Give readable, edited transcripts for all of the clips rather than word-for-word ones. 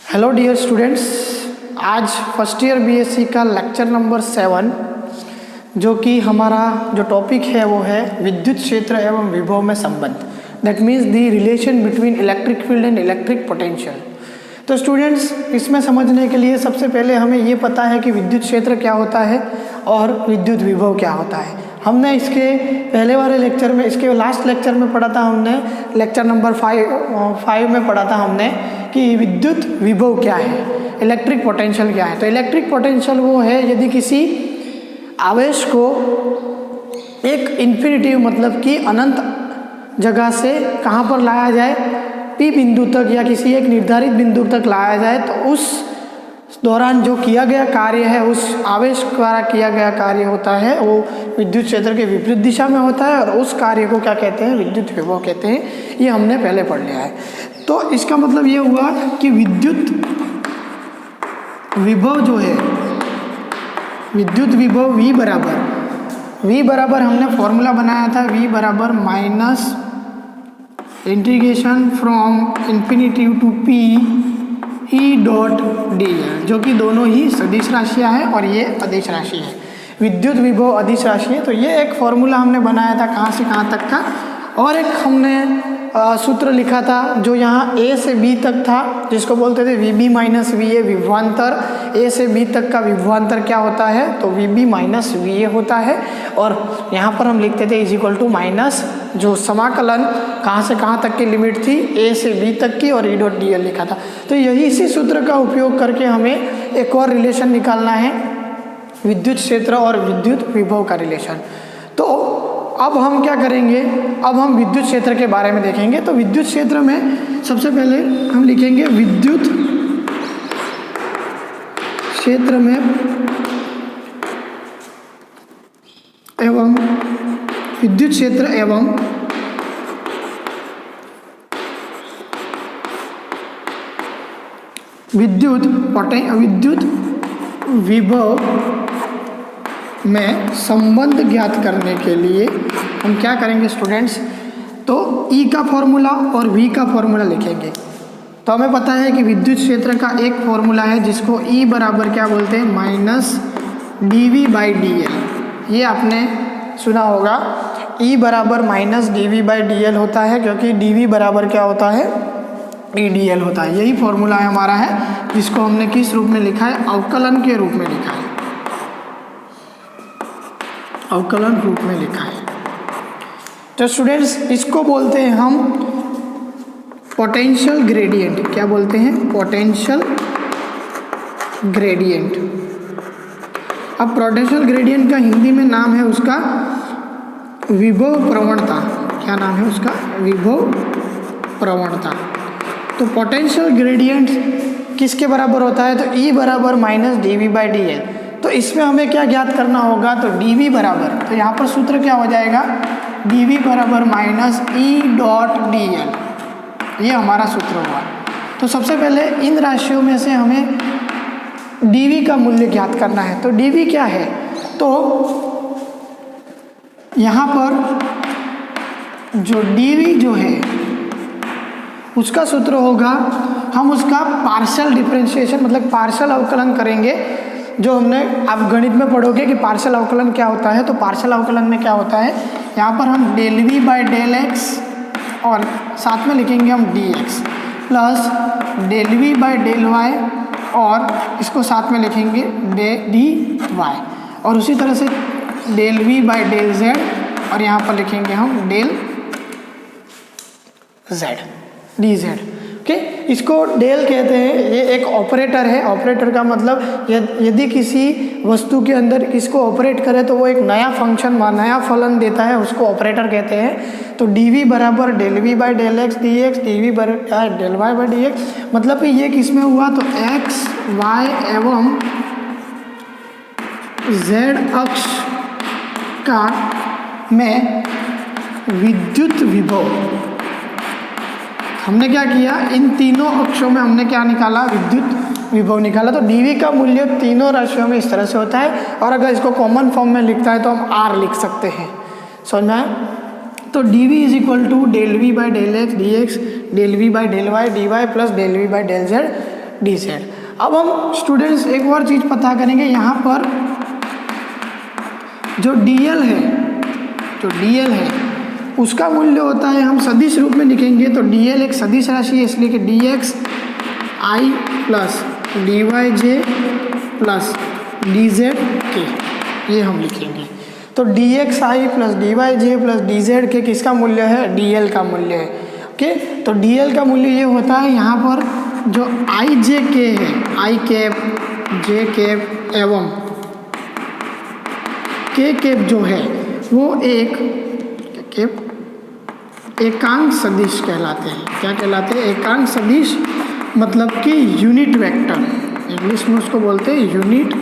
Hello dear students, आज first year BSc का lecture number 7 जो कि हमारा जो टॉपिक है वो है विद्युत क्षेत्र एवं विभव में संबंध। That means the relation between electric field and electric potential. तो स्टूडेंट्स, इसमें समझने के लिए सबसे पहले हमें ये पता है कि विद्युत क्षेत्र क्या होता है और विद्युत विभव क्या होता है। हमने इसके पहले वाले लेक्चर में, इसके लास्ट लेक्चर में पढ़ा था, हमने लेक्चर नंबर 5 में पढ़ा था हमने कि विद्युत विभव क्या है, इलेक्ट्रिक पोटेंशियल क्या है। तो इलेक्ट्रिक पोटेंशियल वो है यदि किसी आवेश को एक इन्फिनिटिव मतलब कि अनंत जगह से कहाँ पर लाया जाए, पी बिंदु तक या किसी एक निर्धारित बिंदु तक लाया जाए, तो उस दौरान जो किया गया कार्य है, उस आवेश द्वारा किया गया कार्य होता है वो विद्युत क्षेत्र के विपरीत दिशा में होता है और उस कार्य को क्या कहते हैं, विद्युत विभव कहते हैं। ये हमने पहले पढ़ लिया है। तो इसका मतलब ये हुआ कि विद्युत विभव जो है, विद्युत विभव V बराबर हमने फॉर्मूला बनाया था, V बराबर minus integration from infinity to P E dot dl, जो कि दोनों ही सदिश राशियाँ हैं और ये अदिश राशि है। विद्युत विभव अदिश राशि है। तो ये एक फॉर्मूला हमने बनाया था कहाँ से कहाँ तक का, और एक हमने सूत्र लिखा था जो यहाँ A से B तक था, जिसको बोलते थे VB माइनस VA विभवांतर। A से B तक का विभवांतर क्या होता है, तो VB माइनस VA होता है। और यहाँ पर हम लिखते थे इज इक्वल टू माइनस जो समाकलन कहाँ से कहाँ तक की लिमिट थी, A से B तक की, और E डॉट dl लिखा था। तो यही इसी सूत्र का उपयोग करके हमें एक और रिलेशन निकालना है, विद्युत क्षेत्र और विद्युत विभव का रिलेशन। तो अब हम क्या करेंगे, अब हम विद्युत क्षेत्र के बारे में देखेंगे। तो विद्युत क्षेत्र में सबसे पहले हम लिखेंगे विद्युत क्षेत्र में एवं विद्युत क्षेत्र एवं विद्युत विभव में संबंध ज्ञात करने के लिए हम क्या करेंगे स्टूडेंट्स, तो E का फॉर्मूला और V का फॉर्मूला लिखेंगे। तो हमें पता है कि विद्युत क्षेत्र का एक फॉर्मूला है जिसको E बराबर क्या बोलते हैं, माइनस dV बाई dl। ये आपने सुना होगा, E बराबर माइनस dV बाई dl होता है, क्योंकि dV बराबर क्या होता है, E dl होता है। यही फॉर्मूला है हमारा है, जिसको हमने किस रूप में लिखा है, अवकलन के रूप में लिखा है, अवकलन रूप में लिखा है। तो स्टूडेंट्स, इसको बोलते हैं हम पोटेंशियल ग्रेडियंट। क्या बोलते हैं, पोटेंशियल ग्रेडियंट। अब पोटेंशियल ग्रेडियंट का हिंदी में नाम है उसका विभव प्रवणता। क्या नाम है उसका, विभव प्रवणता। तो पोटेंशियल ग्रेडियंट किसके बराबर होता है, तो E बराबर माइनस dV बाई dl। तो इसमें हमें क्या ज्ञात करना होगा, तो dV बराबर, तो यहाँ पर सूत्र क्या हो जाएगा, dV बराबर माइनस E डॉट dl। ये हमारा सूत्र हुआ। तो सबसे पहले इन राशियों में से हमें dV का मूल्य ज्ञात करना है। तो dV क्या है, तो यहाँ पर जो dV जो है उसका सूत्र होगा, हम उसका पार्शियल डिफरेंशिएशन मतलब पार्शियल अवकलन करेंगे। जो हमने आप गणित में पढ़ोगे कि पार्शियल अवकलन क्या होता है। तो पार्शियल अवकलन में क्या होता है, यहाँ पर हम del V by del x और साथ में लिखेंगे हम dx plus del V by del y और इसको साथ में लिखेंगे dy, और उसी तरह से del V by del z और यहाँ पर लिखेंगे हम डेल z dz। ओके, इसको डेल कहते हैं। ये एक ऑपरेटर है। ऑपरेटर का मतलब यदि किसी वस्तु के अंदर इसको ऑपरेट करे तो वो एक नया फंक्शन, नया फलन देता है, उसको ऑपरेटर कहते हैं। तो dV बराबर del V by del x dx, dV बराबर डेल y बाई dx। मतलब कि ये किस में हुआ, तो x, y एवं z अक्ष का में विद्युत विभव। हमने क्या किया, इन तीनों अक्षों में हमने क्या निकाला, विद्युत विभव निकाला। तो dV का मूल्य तीनों राशियों में इस तरह से होता है। और अगर इसको कॉमन फॉर्म में लिखता है तो हम R लिख सकते हैं। समझ में आया। तो dV is equal to del V by del x dx, del V by del y dy plus del V by del z dz। अब हम स्टूडेंट्स एक और चीज़ पता करेंगे, यहाँ पर जो dl है उसका मूल्य होता है, हम सदिश रूप में लिखेंगे तो dl एक सदिश राशि है, इसलिए कि dx i plus dyj plus dz k, ये हम लिखेंगे। तो dx i plus dyj plus dz के किसका मूल्य है? dl का मूल्य है। ओके, तो dl का मूल्य ये होता है, यहाँ पर जो i j k है, i कैप j कैप एवं k कैप जो है वो एकांक सदिश कहलाते हैं। क्या कहलाते हैं? एकांक सदिश, मतलब कि यूनिट वेक्टर, इंग्लिश में उसको बोलते हैं यूनिट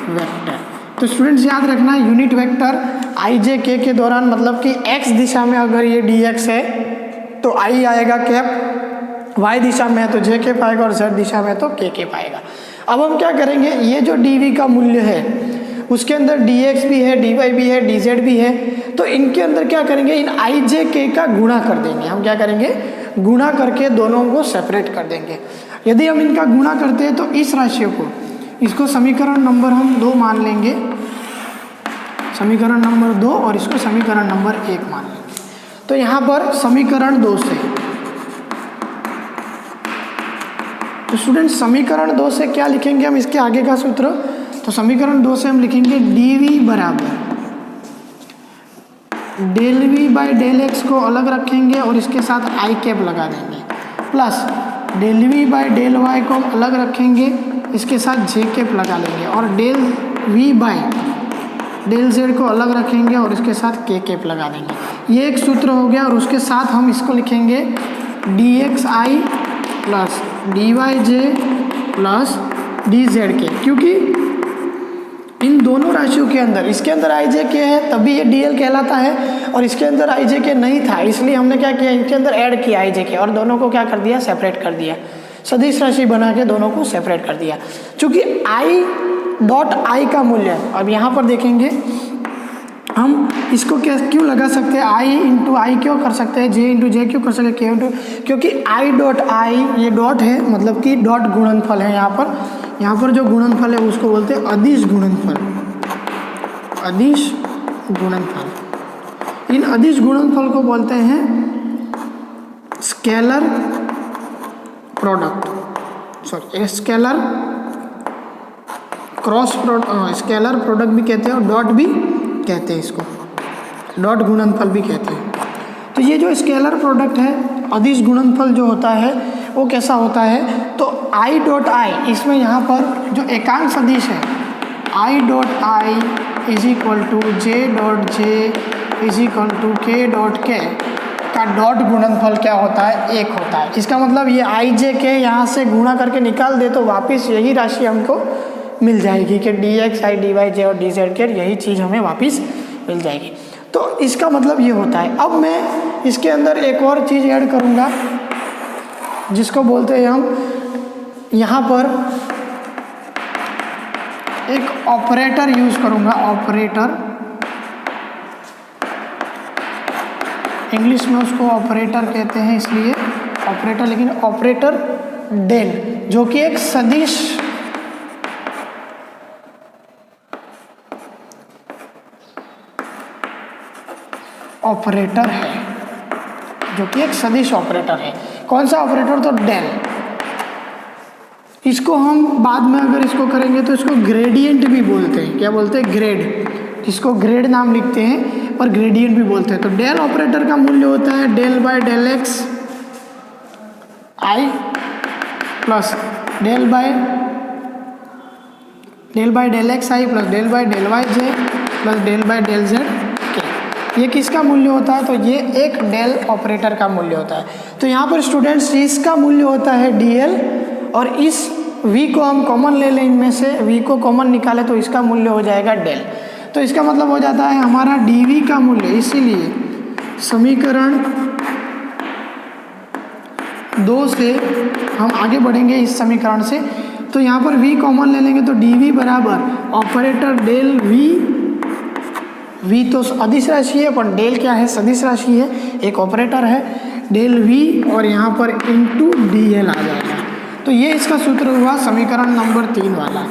वेक्टर। तो स्टूडेंट्स याद रखना, यूनिट वेक्टर आई जे के के दौरान, मतलब कि x दिशा में अगर ये dx है तो i आएगा कैप, y दिशा में है तो j कैप आएगा और z दिशा में है तो k कैप आएगा। अब हम क्या करेंगे, ये जो dv का मूल्य है उसके अंदर dx भी है, dy भी है, dz भी है, तो इनके अंदर क्या करेंगे, इन i j k का गुणा कर देंगे। हम क्या करेंगे, गुणा करके दोनों को सेपरेट कर देंगे। यदि हम इनका गुणा करते हैं तो इस राशियों को, इसको समीकरण नंबर हम 2 मान लेंगे, समीकरण नंबर 2, और इसको समीकरण नंबर 1 मान लेंगे। तो यहाँ पर समीकरण 2 से, तो स्टूडेंट समीकरण 2 से क्या लिखेंगे हम, इसके आगे का सूत्र, तो समीकरण 2 से हम लिखेंगे dv बराबर del V by del X को अलग रखेंगे और इसके साथ आई कैप लगा देंगे, plus del V by del Y को अलग रखेंगे, इसके साथ जे कैप लगा लेंगे, और del V by del Z को अलग रखेंगे और इसके साथ के कैप लगा देंगे। ये एक सूत्र हो गया, और उसके साथ हम इसको लिखेंगे D x I plus D y J plus D Z के, क्योंकि इन दोनों राशियों के अंदर, इसके अंदर आई जे के है तभी ये डी एल कहलाता है, और इसके अंदर आई जे के नहीं था, इसलिए हमने क्या किया, इनके अंदर ऐड किया आई जे के और दोनों को क्या कर दिया, सेपरेट कर दिया, सदिश राशि बना के दोनों को सेपरेट कर दिया। चूंकि आई डॉट आई का मूल्य, अब यहाँ पर देखेंगे हम इसको क्या क्यों लगा सकते हैं, आई इंटू आई क्यों कर सकते हैं, जे इंटू जे क्यों कर सकते हैं, के इंटू, क्योंकि आई डॉट आई, ये डॉट है मतलब कि डॉट गुणनफल है। यहाँ पर जो गुणनफल है उसको बोलते हैं अदिश गुणनफल, अदिश गुणनफल। इन अदिश गुणनफल को बोलते हैं scalar product, sorry scalar cross product, scalar product भी कहते हैं और डॉट भी कहते हैं, इसको डॉट गुणनफल भी कहते हैं। तो ये जो स्केलर प्रोडक्ट है, अदिश गुणनफल जो होता है वो कैसा होता है, तो आई डॉट आई, इसमें यहाँ पर जो एकांक सदिश है I dot I is equal to J dot J is equal to K dot K का डॉट गुणनफल क्या होता है, 1 होता है। इसका मतलब ये आई जे के यहाँ से गुणा करके निकाल दे तो वापस यही राशि हमको मिल जाएगी कि d x i d y j और डी जेड के, यही चीज़ हमें वापस मिल जाएगी। तो इसका मतलब ये होता है। अब मैं इसके अंदर एक और चीज़ ऐड करूँगा जिसको बोलते हैं हम, यहाँ पर एक ऑपरेटर यूज़ करूँगा, ऑपरेटर, इंग्लिश में उसको ऑपरेटर कहते हैं इसलिए ऑपरेटर, लेकिन ऑपरेटर डेल, जो कि एक सदिश ऑपरेटर है, जो कि एक सदिश ऑपरेटर है। कौन सा ऑपरेटर, तो डेल। इसको हम बाद में अगर इसको करेंगे तो इसको ग्रेडियंट भी बोलते हैं। क्या बोलते हैं, ग्रेड, इसको ग्रेड नाम लिखते हैं पर ग्रेडियंट भी बोलते हैं। तो डेल ऑपरेटर का मूल्य होता है del by del X I plus del by del X I plus del by del Y J plus del by del Z के। ये किसका मूल्य होता है, तो ये एक डेल ऑपरेटर का मूल्य होता है। तो यहाँ पर स्टूडेंट्स इसका मूल्य होता है डीएल, और इस v को हम कॉमन ले लें, इनमें से v को कॉमन निकाले तो इसका मूल्य हो जाएगा डेल। तो इसका मतलब हो जाता है हमारा dv का मूल्य, इसीलिए समीकरण 2 से हम आगे बढ़ेंगे इस समीकरण से। तो यहाँ पर v कॉमन ले लेंगे तो dv बराबर ऑपरेटर डेल v तो अदिश राशि है पर डेल क्या है, सदिश राशि है, एक ऑपरेटर है डेल v, और यहाँ पर इंटू डी एल आ जाएगा। तो ये इसका सूत्र हुआ समीकरण नंबर 3 वाला।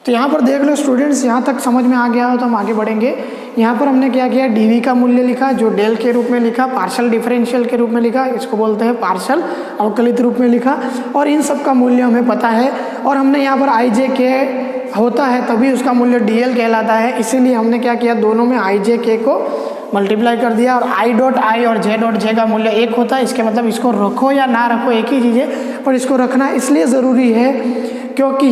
तो यहाँ पर देख लो स्टूडेंट्स, यहाँ तक समझ में आ गया हो तो हम आगे बढ़ेंगे। यहाँ पर हमने क्या किया, डीवी का मूल्य लिखा जो डेल के रूप में लिखा, पार्शियल डिफरेंशियल के रूप में लिखा, इसको बोलते हैं पार्शियल अवकलित रूप में लिखा, और इन सब का मूल्य हमें पता है। और हमने यहाँ पर आई जे के होता है तभी उसका मूल्य डीएल कहलाता है, इसीलिए हमने क्या किया, दोनों में आई जे के को मल्टीप्लाई कर दिया। और आई डॉट आई और जे डॉट जे का मूल्य एक होता है, इसके मतलब इसको रखो या ना रखो एक ही चीज़ है, पर इसको रखना इसलिए ज़रूरी है क्योंकि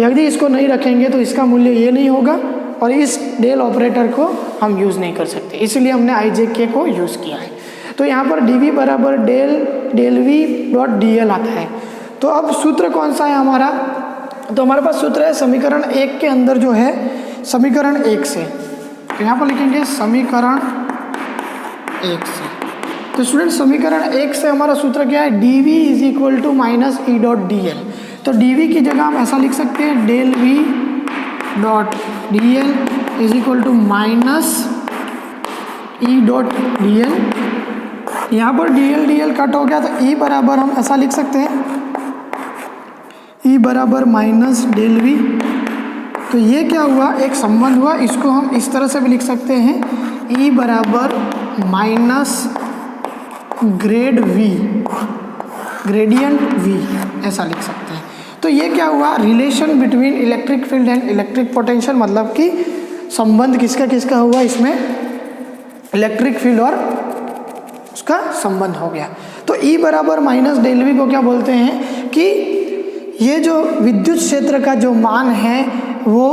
यदि इसको नहीं रखेंगे तो इसका मूल्य ये नहीं होगा और इस डेल ऑपरेटर को हम यूज़ नहीं कर सकते, इसलिए हमने आई जे के को यूज़ किया है। तो यहाँ पर डी वी बराबर del V dot D L आता है। तो अब सूत्र कौन सा है हमारा, तो हमारे पास सूत्र है समीकरण 1 के अंदर जो है समीकरण 1 से, तो यहाँ पर लिखेंगे समीकरण 1 से। तो स्टूडेंट समीकरण 1 से हमारा सूत्र क्या है, D V is equal to minus E dot D L. तो डी वी की जगह हम ऐसा लिख सकते हैं del V dot D L is equal to minus E dot D L. यहाँ पर डी एल कट हो गया तो ई बराबर हम ऐसा लिख सकते हैं ई बराबर माइनस डेल वी। तो ये क्या हुआ, एक संबंध हुआ, इसको हम इस तरह से भी लिख सकते हैं ई बराबर minus grad V, gradient V, ऐसा लिख सकते हैं। तो ये क्या हुआ, relation between electric field and electric potential, मतलब कि संबंध किसका किसका हुआ, इसमें इलेक्ट्रिक फील्ड और उसका संबंध हो गया। तो ई बराबर माइनस डेल वी को क्या बोलते हैं कि ये जो विद्युत क्षेत्र का जो मान है वो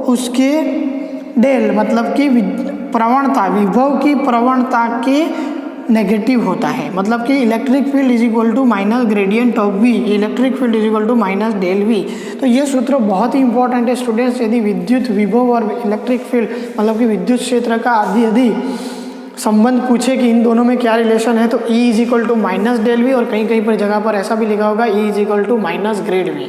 उसके डेल मतलब कि प्रवणता, विभव की प्रवणता के नेगेटिव होता है, मतलब कि electric field is equal to minus gradient of V, electric field is equal to minus del V. तो ये सूत्र बहुत ही इंपॉर्टेंट है स्टूडेंट्स। यदि विद्युत विभव और इलेक्ट्रिक फील्ड मतलब कि विद्युत क्षेत्र का यदि संबंध पूछे कि इन दोनों में क्या रिलेशन है तो E is equal to minus del V, और कहीं कहीं पर जगह पर ऐसा भी लिखा होगा E is equal to minus grad V.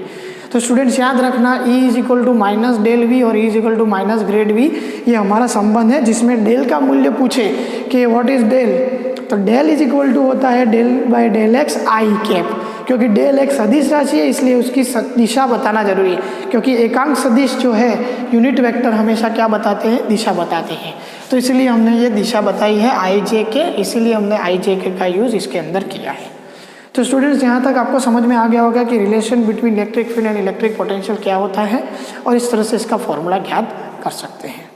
तो स्टूडेंट्स याद रखना E is equal to minus del V और E is equal to minus grad V, ये हमारा संबंध है जिसमें डेल का मूल्य पूछे कि व्हाट इज डेल, तो डेल इज इक्वल टू होता है del by del X I cap, क्योंकि डेल एक सदिश राशि है इसलिए उसकी दिशा बताना जरूरी है, क्योंकि एकांक सदिश जो है यूनिट वेक्टर हमेशा क्या बताते हैं, दिशा बताते हैं। तो इसलिए हमने ये दिशा बताई है आई जे के, इसीलिए हमने आई जे के का यूज़ इसके अंदर किया है। तो स्टूडेंट्स यहाँ तक आपको समझ में आ गया होगा कि relation between electric field and electric potential क्या होता है और इस तरह से इसका फॉर्मूला ज्ञात कर सकते हैं।